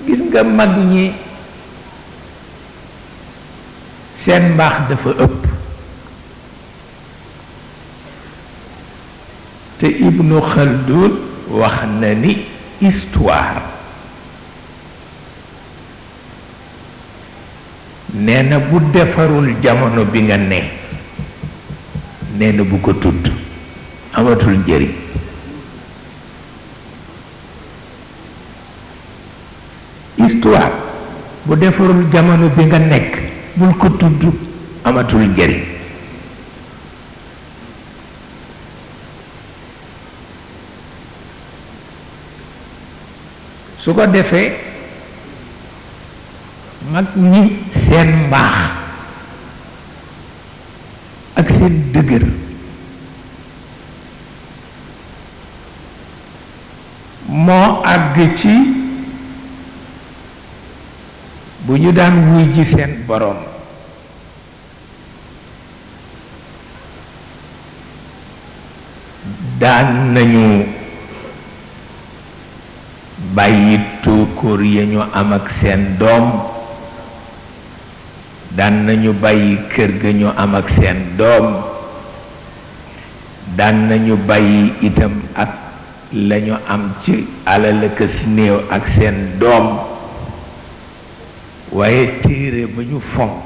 gis nga mag ñi seen mbaax dafa ëpp te Ibnu Khaldun wax na ni histoire nee na bu defarul jamono bi nga ne nee na bu ko tudd amatul njëriñ histoire bu defarul jamono bi nga nekk bul ko tudd amatul njëriñ su ko defee mag ñi seen mbaax ak seen dëgër moo àgg ci bu ñu daan wuy ji seen boroom daan nañu bàyyi tóokóor ya ñu am ak seen doom daan nañu bàyyi kër ga ñu am ak seen doom daan nañu bàyyi itam ak lañu am ci alal ak néew ak seen doom waaye téere ba ñu fonk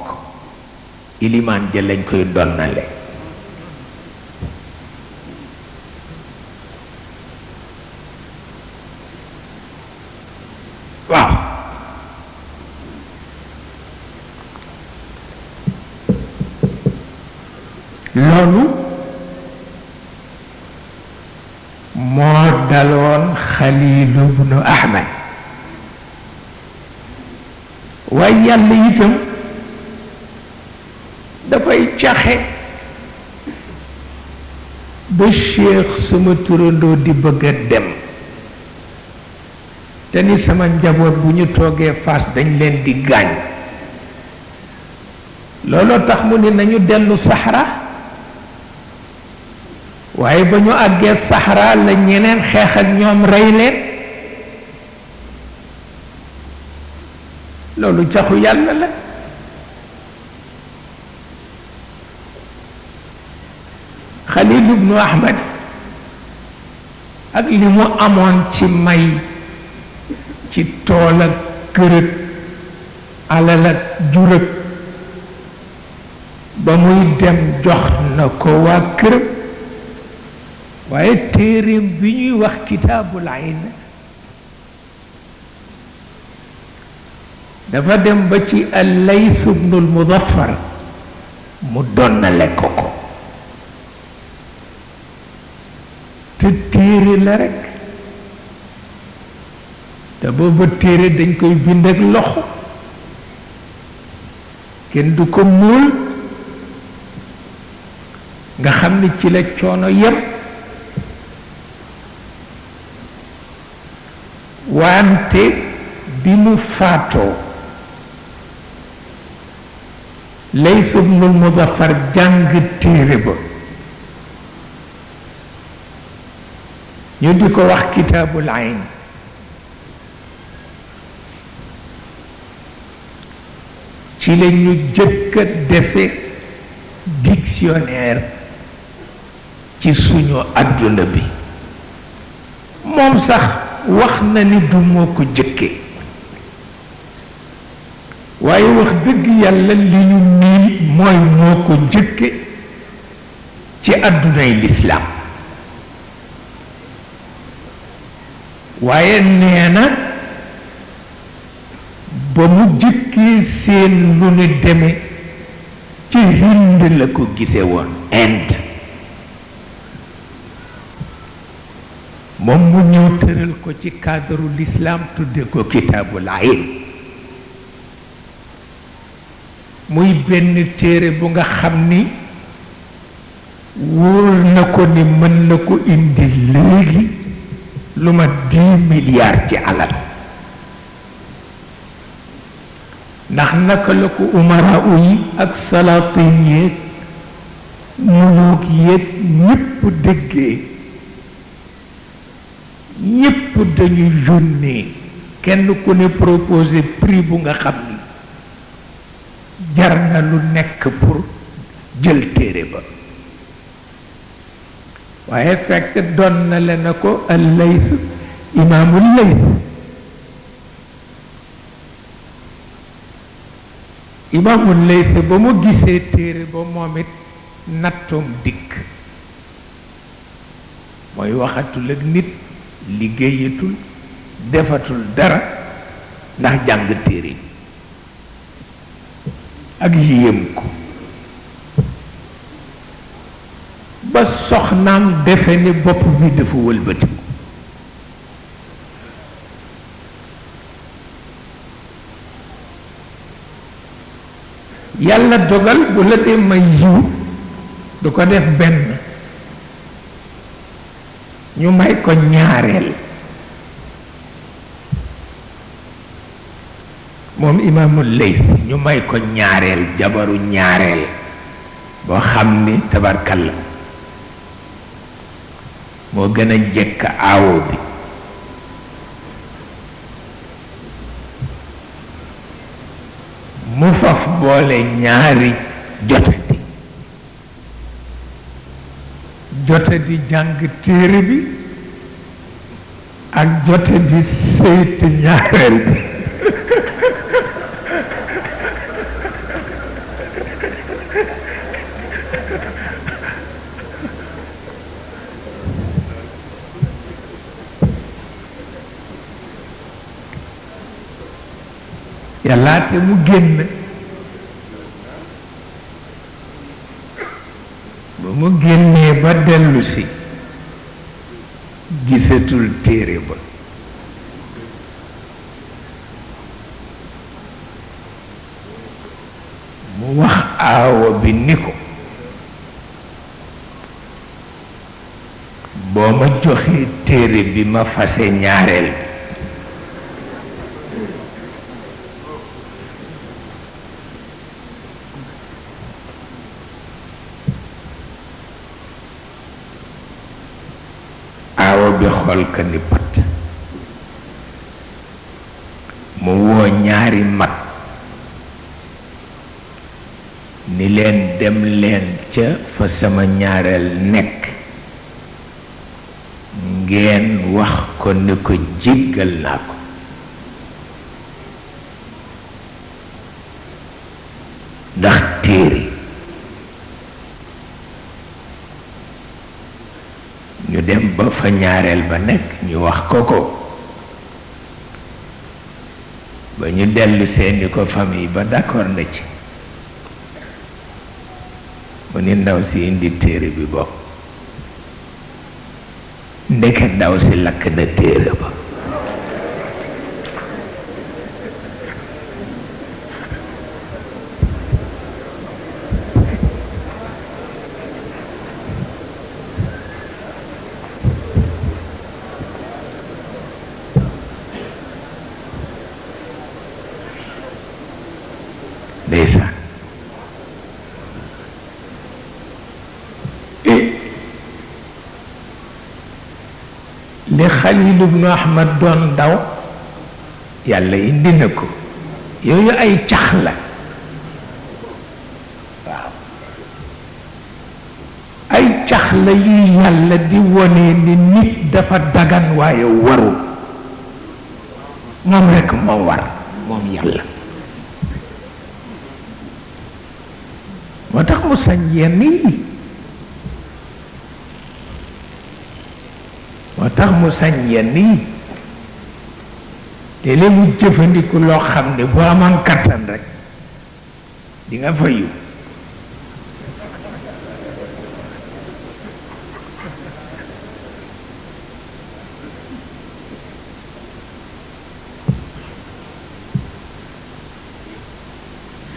ilimaan ja lañ koy donnale waaw loolu moo daloon Xaliil ibnu Ahmad waaye yàlla itam dafay caxe ba Cheikh sama turandoo di bëgg a dem te ni sama njaboot bu ñu toogee Fass dañ leen di gaañ looloo tax mu ni nañu dellu Sahara waaye ba ñu àggee Sahara la ñeneen xeex ak ñoom rey leen loolu caxu yàlla la Xaliil ibnu Ahmad ak li mu amoon ci may ci tool ak kër ak alal ak jur ak ba muy dem jox na ko waa kër waaye téereem bi ñuy wax kitaabul ayn dafa dem ba ci al-Layth ibnu al-Mudaffar mu donnale ko ko te téere la rekk te booba téere dañ koy bind ak loxo kenn du ko muul nga xam ni ci la coono yépp wante bi mu faatoo Layth ibnul Mudaffar jàng téere ba ñu di ko wax kitaabul ayn ci la ñu jëkk a defe dictionnaire ci suñu àdduna bi moom sax wax na ni du moo ko jëkke waaye wax dëgg yàlla li ñu miin mooy moo ko jëkke ci àddunay lislaam waaye nee na ba mu jëkkee seen lu ne deme ci Hind la ko gise woon Inde moom mu ñëw tëral ko ci cadre l'islam tudde ko kitaabul ayn muy benn téere bu nga xam ni wóor na ko ni mën na ko indi léegi lu ma 10 milliards ci alal ndax naka la ko umara yi ak salatin yeeg muluk yeeg ñépp déggee ñépp dañu yónnee kenn ku ne proposé prix bu nga xam ni jar na lu nekk pour jël téere ba waaye fekk doon na le na ko al-Layth imaamul Layth imaamul Layth ba mu gisee téere ba moom it nattoom dikk mooy waxatul ak nit liggéeyatul defatul dara ndax jàng téere bi ak yéem ko ba soxnaam defe ni bopp bi dafa wëlbatiku yàlla dogal bu la dee may yiw du ko def benn ñu may ko ñaareel moom imaamul Layth ñu may ko ñaareel jabaru ñaareel boo xam ni tabarkalla moo gën a jekk aawo bi mu faf boole ñaari jotadi jàng téere bi ak jotadi sëyt ñaareel bi yàllaate mu génn ba mu génnee ba dellu si gisatul téere ba mu wax aawa bi ni ko boo ma joxee téere bi ma fase ñaareel bi bi xool ka ni pat mu woo ñaari mag ni leen dem leen ca fa sama ñaareel nekk ngeen wax ko ni ko jéggal naa ko ndax téere ñu dem ba fa ñaareel ba nekk ñu wax ko ba ñu dellu seeni ko famille ba d'accord na ci mu ni ndaw si indi téere bi bokk ndeke ndaw si lakk na téere ba ndeysaan li Xalil ibnu Ahmad doon daw yàlla indi na ko yooyu ay cax la waaw ay cax la yu yàlla di wone ni nit dafa dagan waaye warul moom rekk moo war moom yàlla moo tax mu sañ yenn yi moo tax mu sañ yenn yi te léegi mu jëfandiku loo xam ne bu amoon kattan rek di nga fayu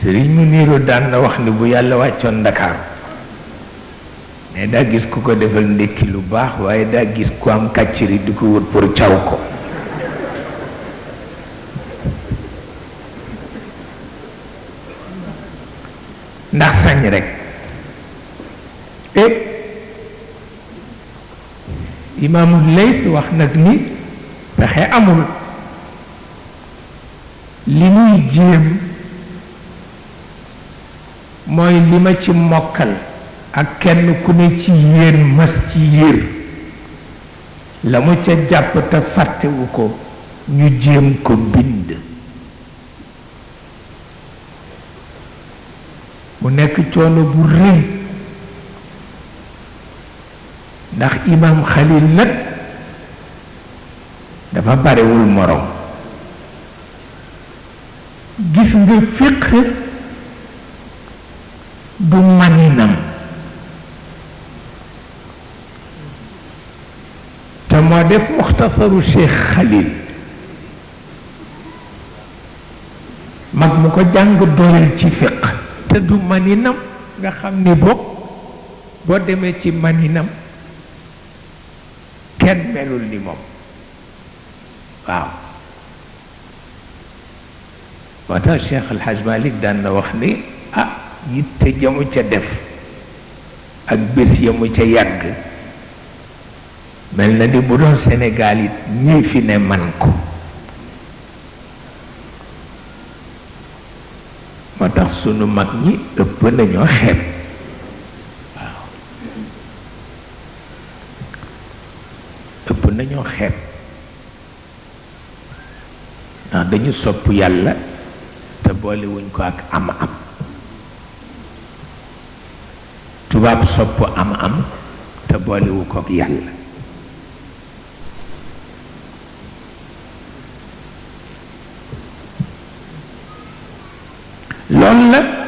sëriñ mu niiru daan na wax ni bu yàlla wàccoon Ndakaar ne daa gis ku ko defal ndékki lu baax waaye daa gis ku am kàcciri di ko wut pour caw ko ndax sañ rek Imaamul Layth wax nag ni pexe amul li muy jéem mooy li ma ci mokkal ak kenn ku ne ci yéen mas ci yéer la mu ca jàpp te fàttewu ko ñu jéem ko bind mu nekk coono bu rëy ndax imam Xalil nag dafa barewul morom gis nga fiq du maninam te moo def muxtasaru Cheikh Xalil mag mu ko jàng doyal ci fiq te du maninam nga xam ni boo demee ci maninam kenn melul ni moom waaw moo tax Cheikh El Hadj Malick daan na wax ni yitte jamu ca def ak bés yamu ca yàgg mel na ni bu doon Sénégal it ñii fi ne man ko moo tax sunu mag ñi ëpp nañoo xeeb waaw ëpp nañoo xeeb ndax dañu sopp yàlla te boolewuñ ko ak am-am tubaab sopp am-am te boolewu ko ak yàlla loolu la